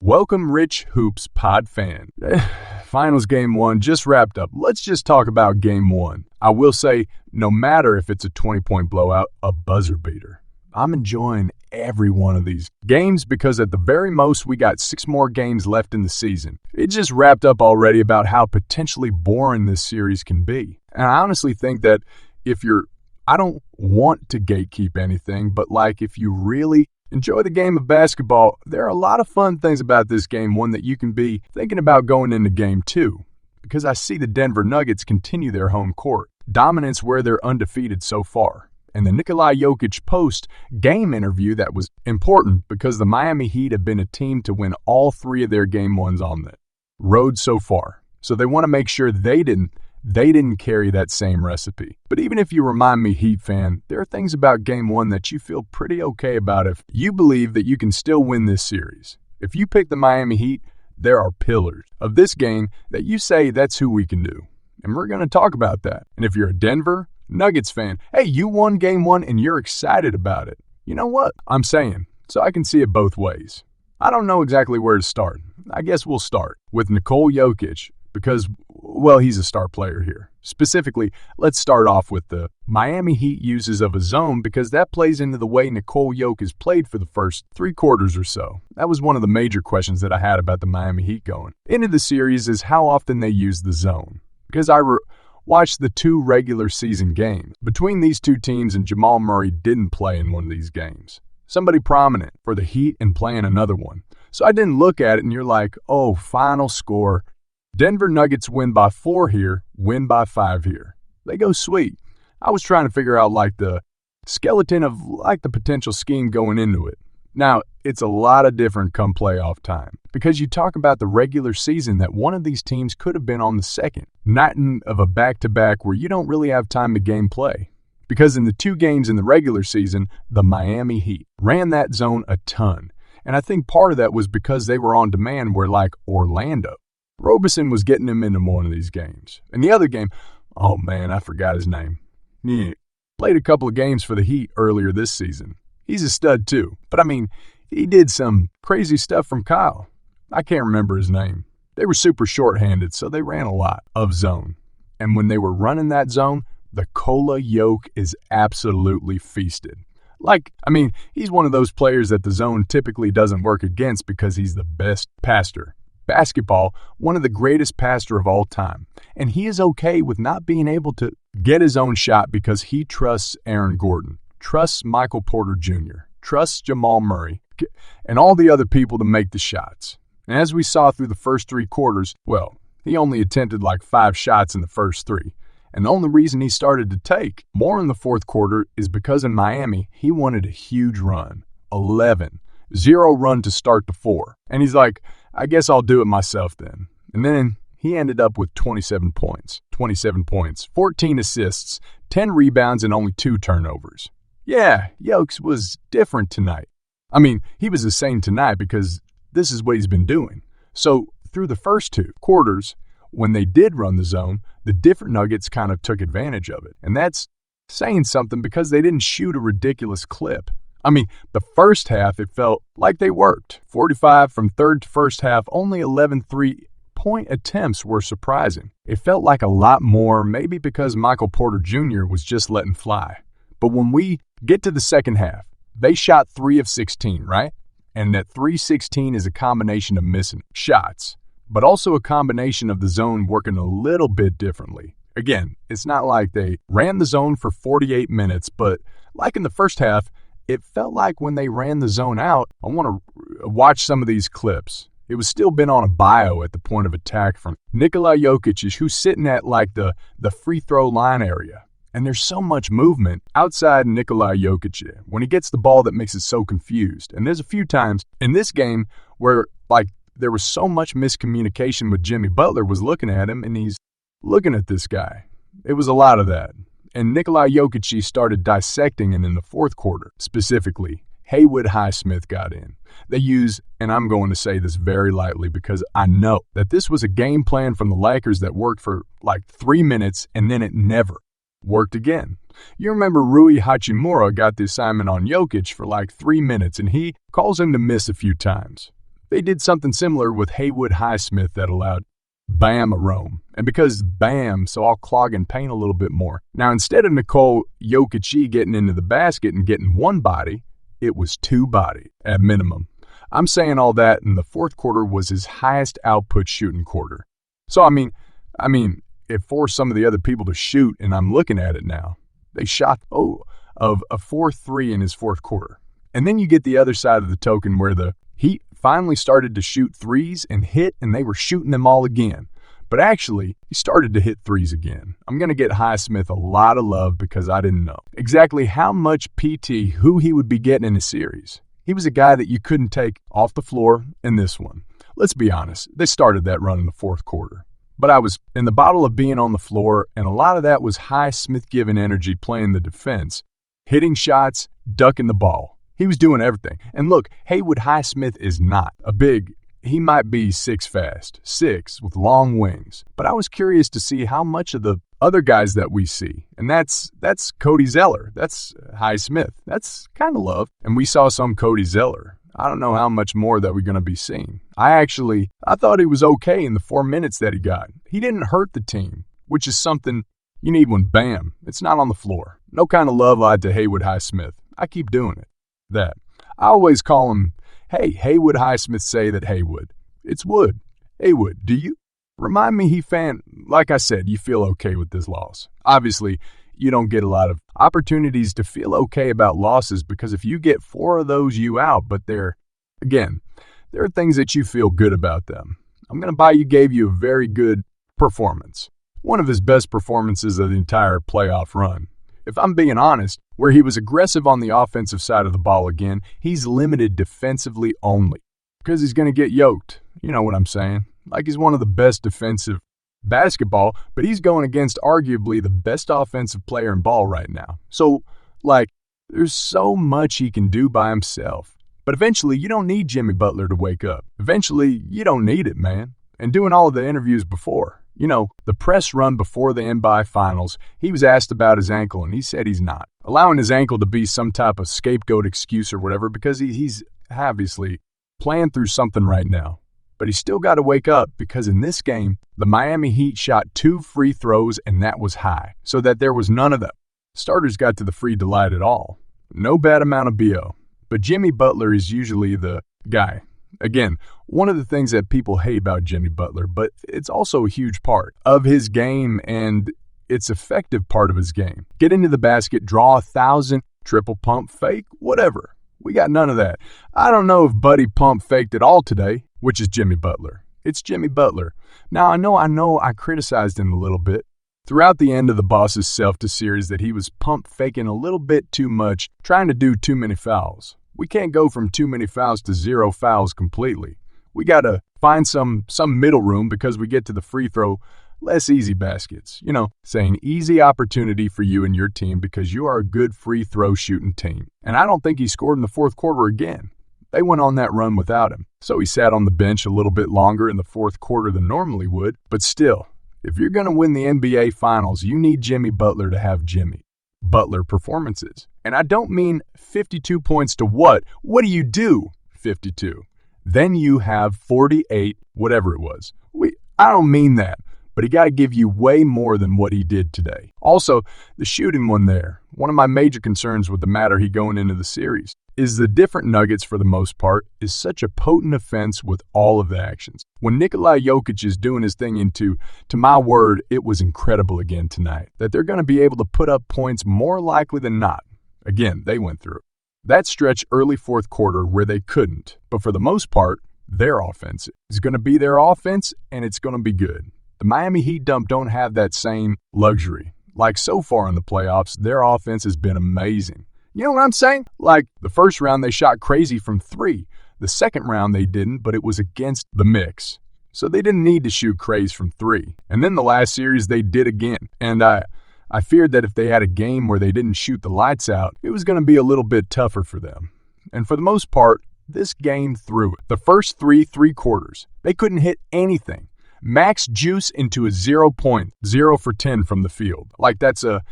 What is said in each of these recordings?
Welcome, Rich Hoops pod fan. Finals Game 1 just wrapped up. Let's just talk about Game 1. I will say, no matter if it's a 20-point blowout, a buzzer beater, I'm enjoying every one of these games because at the very most, we got 6 more games left in the season. It just wrapped up already about how potentially boring this series can be. And I honestly think that I don't want to gatekeep anything, but if you really enjoy the game of basketball, there are a lot of fun things about this Game 1 that you can be thinking about going into Game 2. Because I see the Denver Nuggets continue their home court dominance where they're undefeated so far. And the Nikola Jokic post-game interview that was important because the Miami Heat have been a team to win all 3 of their Game 1s on the road so far. So they want to make sure they didn't carry that same recipe. But even if you remind me, Heat fan, there are things about Game 1 that you feel pretty okay about if you believe that you can still win this series. If you pick the Miami Heat, there are pillars of this game that you say that's who we can do. And we're going to talk about that. And if you're a Denver Nuggets fan, hey, you won Game 1 and you're excited about it. You know what I'm saying? So I can see it both ways. I don't know exactly where to start. I guess we'll start with Nikola Jokic because, well, he's a star player here. Specifically, let's start off with the Miami Heat uses of a zone because that plays into the way Nikola Jokic has played for the first 3 quarters or so. That was one of the major questions that I had about the Miami Heat going into the series is how often they use the zone. Because I watched the 2 regular season games between these 2 teams and Jamal Murray didn't play in one of these games. Somebody prominent for the Heat and playing another one. So I didn't look at it and you're like, oh, final score. Denver Nuggets win by 4 here, win by 5 here. They go sweet. I was trying to figure out the skeleton of the potential scheme going into it. Now, it's a lot of different come playoff time because you talk about the regular season that one of these teams could have been on the second night of a back-to-back where you don't really have time to game play. Because in the 2 games in the regular season, the Miami Heat ran that zone a ton. And I think part of that was because they were on demand where Orlando. Robeson was getting him into one of these games. And the other game, oh man, I forgot his name. Yeah, played a couple of games for the Heat earlier this season. He's a stud too. But he did some crazy stuff from Kyle. I can't remember his name. They were super short-handed, so they ran a lot of zone. And when they were running that zone, the Nikola Jokic is absolutely feasted. He's one of those players that the zone typically doesn't work against because he's the best passer. Basketball, one of the greatest passer of all time. And he is okay with not being able to get his own shot because he trusts Aaron Gordon, trusts Michael Porter Jr., trusts Jamal Murray, and all the other people to make the shots. And as we saw through the first 3 quarters, well, he only attempted 5 shots in the first 3. And the only reason he started to take more in the 4th quarter is because in Miami, he wanted a huge run. 11. 0 run to start the 4. And he's like, I guess I'll do it myself then. And then he ended up with 27 points, 14 assists, 10 rebounds, and only 2 turnovers. Yeah, Jokic was different tonight. He was the same tonight because this is what he's been doing. So through the first 2 quarters, when they did run the zone, the different Nuggets kind of took advantage of it. And that's saying something because they didn't shoot a ridiculous clip. The first half, it felt like they worked. 45 from third to first half, only 11 3-point attempts were surprising. It felt like a lot more, maybe because Michael Porter Jr. was just letting fly. But when we get to the second half, they shot 3 of 16, right? And that 3-16 is a combination of missing shots, but also a combination of the zone working a little bit differently. Again, it's not like they ran the zone for 48 minutes, but like in the first half, it felt like when they ran the zone out, I want to watch some of these clips. It was still been on a bio at the point of attack from Nikola Jokic, who's sitting at the free throw line area. And there's so much movement outside Nikola Jokic when he gets the ball that makes it so confused. And there's a few times in this game where there was so much miscommunication with Jimmy Butler was looking at him and he's looking at this guy. It was a lot of that. And Nikola Jokic started dissecting it in the 4th quarter. Specifically, Haywood Highsmith got in. They use, and I'm going to say this very lightly because I know that this was a game plan from the Lakers that worked for 3 minutes and then it never worked again. You remember Rui Hachimura got the assignment on Jokic for 3 minutes and he calls him to miss a few times. They did something similar with Haywood Highsmith that allowed Bam a roam. And because Bam, so I'll clog and paint a little bit more. Now, instead of Nicole Jokic getting into the basket and getting one body, it was two body at minimum. I'm saying all that, and the fourth quarter was his highest output shooting quarter. So, I mean, it forced some of the other people to shoot, and I'm looking at it now. They shot, of a 4-3 in his fourth quarter. And then you get the other side of the token where the Heat finally started to shoot threes and hit, and they were shooting them all again. But actually, he started to hit threes again. I'm going to get Highsmith a lot of love because I didn't know exactly how much PT, who he would be getting in a series. He was a guy that you couldn't take off the floor in this one. Let's be honest, they started that run in the fourth quarter. But I was in the bottle of being on the floor, and a lot of that was Highsmith giving energy playing the defense, hitting shots, ducking the ball. He was doing everything. And look, Haywood Highsmith is not a big, he might be 6 fast, 6 with long wings. But I was curious to see how much of the other guys that we see, and that's Cody Zeller, that's Highsmith, that's kind of love. And we saw some Cody Zeller. I don't know how much more that we're going to be seeing. I thought he was okay in the 4 minutes that he got. He didn't hurt the team, which is something you need when Bam, it's not on the floor. No kind of love lied to Haywood Highsmith. I keep doing it. That. I always call him, hey, Haywood Highsmith say that Haywood. It's Wood. Haywood, do you? Remind me like I said, you feel okay with this loss. Obviously, you don't get a lot of opportunities to feel okay about losses because if you get 4 of those, you out. But there are things that you feel good about them. I'm going to buy you gave you a very good performance. One of his best performances of the entire playoff run. If I'm being honest, where he was aggressive on the offensive side of the ball again, he's limited defensively only because he's going to get yoked. You know what I'm saying? Like he's one of the best defensive basketball, but he's going against arguably the best offensive player in ball right now. So, there's so much he can do by himself. But eventually, you don't need Jimmy Butler to wake up. Eventually, you don't need it, man. And doing all of the interviews before, the press run before the NBA Finals, he was asked about his ankle, and he said he's not. Allowing his ankle to be some type of scapegoat excuse or whatever because he's obviously playing through something right now. But he's still got to wake up because in this game, the Miami Heat shot 2 free throws, and that was high, so that there was none of them. Starters got to the free delight at all. No bad amount of BO. But Jimmy Butler is usually the guy. Again, one of the things that people hate about Jimmy Butler, but it's also a huge part of his game and it's effective part of his game. Get into the basket, draw 1,000, triple pump fake, whatever. We got none of that. I don't know if Buddy pump faked at all today, which is Jimmy Butler. It's Jimmy Butler. Now, I know I criticized him a little bit throughout the end of the Boss's Self-to series that he was pump faking a little bit too much, trying to do too many fouls. We can't go from too many fouls to 0 fouls completely. We got to find some middle room because we get to the free throw, less easy baskets. Saying easy opportunity for you and your team because you are a good free throw shooting team. And I don't think he scored in the fourth quarter again. They went on that run without him. So he sat on the bench a little bit longer in the fourth quarter than normally would. But still, if you're going to win the NBA Finals, you need Jimmy Butler to have Jimmy Butler performances. And I don't mean 52 points to what? What do you do? 52. Then you have 48, whatever it was. I don't mean that, but he got to give you way more than what he did today. Also, the shooting one there. One of my major concerns with the matter he going into the series is the different Nuggets, for the most part, is such a potent offense with all of the actions. When Nikola Jokic is doing his thing to my word, it was incredible again tonight, that they're going to be able to put up points more likely than not. Again, they went through that stretch early fourth quarter where they couldn't, but for the most part, their offense is going to be their offense, and it's going to be good. The Miami Heat don't have that same luxury. Like so far in the playoffs, their offense has been amazing. You know what I'm saying? Like the first round, they shot crazy from 3. The second round, they didn't, but it was against the mix. So they didn't need to shoot crazy from 3. And then the last series, they did again. And I feared that if they had a game where they didn't shoot the lights out, it was going to be a little bit tougher for them. And for the most part, this game threw it. The first 3 quarters, they couldn't hit anything. Max juice into a 0 for 10 from the field. Like that's a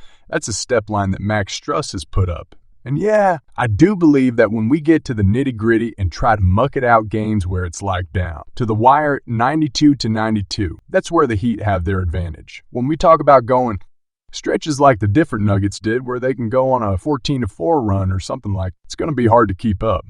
step line that Max Struss has put up. And yeah, I do believe that when we get to the nitty-gritty and try to muck it out games where it's like down, to the wire 92-92, that's where the Heat have their advantage. When we talk about going stretches like the different Nuggets did where they can go on a 14-4 run or something like, it's going to be hard to keep up.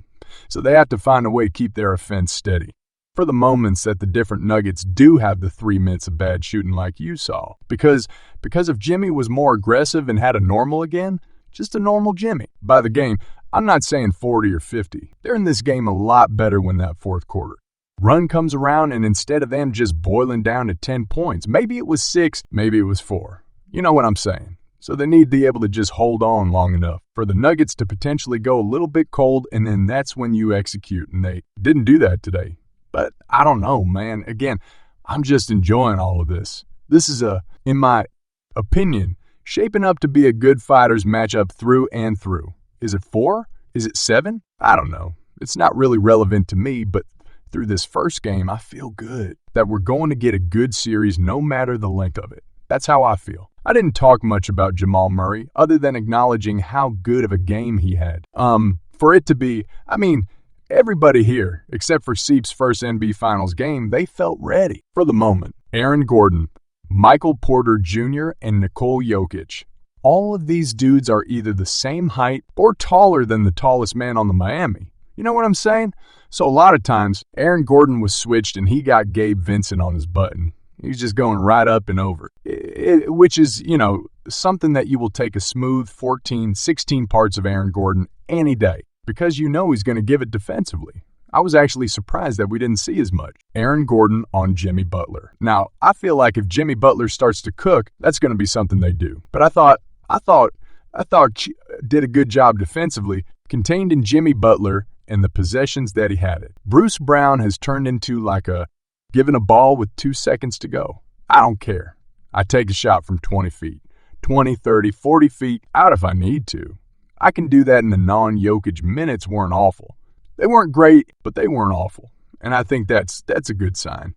So they have to find a way to keep their offense steady. For the moments that the different Nuggets do have the 3 minutes of bad shooting like you saw, because if Jimmy was more aggressive and had a normal again, just a normal Jimmy. By the game, I'm not saying 40 or 50. They're in this game a lot better when that fourth quarter run comes around, and instead of them just boiling down to 10 points, maybe it was 6, maybe it was 4. You know what I'm saying? So they need to be able to just hold on long enough for the Nuggets to potentially go a little bit cold, and then that's when you execute, and they didn't do that today. But I don't know, man. Again, I'm just enjoying all of this. This is in my opinion, shaping up to be a good fighters matchup through and through. Is it 4? Is it 7? I don't know. It's not really relevant to me, but through this first game, I feel good that we're going to get a good series no matter the length of it. That's how I feel. I didn't talk much about Jamal Murray other than acknowledging how good of a game he had. For it to be, everybody here, except for Seep's first NBA Finals game, they felt ready for the moment. Aaron Gordon, Michael Porter Jr., and Nikola Jokic. All of these dudes are either the same height or taller than the tallest man on the Miami. You know what I'm saying? So a lot of times, Aaron Gordon was switched and he got Gabe Vincent on his button. He was just going right up and over, which is, something that you will take a smooth 14, 16 parts of Aaron Gordon any day because you know he's going to give it defensively. I was actually surprised that we didn't see as much. Aaron Gordon on Jimmy Butler. Now, I feel like if Jimmy Butler starts to cook, that's going to be something they do. But I thought did a good job defensively, contained in Jimmy Butler and the possessions that he had it. Bruce Brown has turned into like given a ball with 2 seconds to go. I don't care. I take a shot from 20 feet, 20, 30, 40 feet out if I need to. I can do that, and the non-Jokic minutes weren't awful. They weren't great, but they weren't awful. And I think that's a good sign.